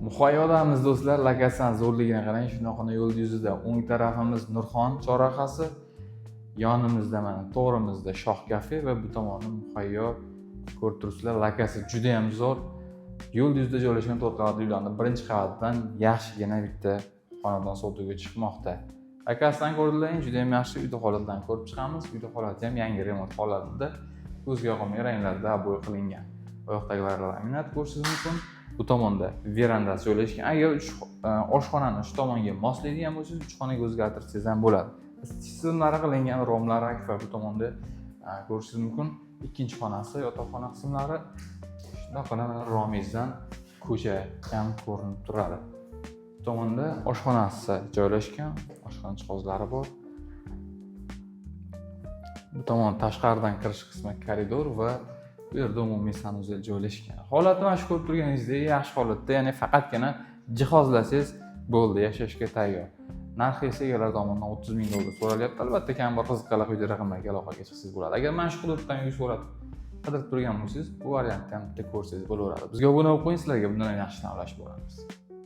Muhayyolarimiz do'stlar, lokasiyaning zo'rligini qarang. Shunaqana yo'l yuzida o'ng tarafimiz Nurxon chorrahasi, yonimizda mana to'g'rimizda Shoh kafe va bu tomoni Muhayyo. Ko'rib turibsizlar, lokasiya juda ham zo'r. Yo'l yuzida joylashgan 4 qavatli uylarning birinchi qavatidan yaxshigina bitta xonadon sotuvga chiqmoqda. Lokasiyadan ko'rdilaring, juda ham yaxshi uyda holatdan ko'rib chiqamiz. Uyda holati ham yangi remont holatida, ko'zga yoqimli ranglarda bo'y qilingan. Oyoqdagilar laminat ko'rishingiz mumkin. Bu tomonda verandasi joylashgan. Agar oshxonani shu tomonga moslaydigan bo'lsangiz, uch xonaga o'zgartirsangiz ham bo'ladi. Tizimlari qilingan romlar akfa bu tomonda ko'rishingiz mumkin. Ikkinchi xonasi yotoqxona qismlari shunaqana romizdan ko'cha ham ko'rinib turadi. Bu tomonda oshxonasi joylashgan, oshxona jihozlari bor. Bu tomon tashqaridan kirish qismi koridor va bu yerda umumiy sanuzel joylashgan. Holati mana shu ko'rib turganingizdek yaxshi holatda, ya'ni faqatgina jihozlasangiz bo'ldi, yashashga tayyor. Narxi esa egalar tomonidan $30 ming so'ralyapti. Albatta, kambar qiziqqanlar quyidagi raqamlarga aloqaga chiqsangiz bo'ladi. Agar mana shu hududdan uy so'rab qidirib turgan bo'lsangiz, bu variantni ham bitta ko'rsangiz bo'laveradi. Bizga obuna bo'lib qo'ying, sizlarga bundan yaxshi navlash bo'lamiz.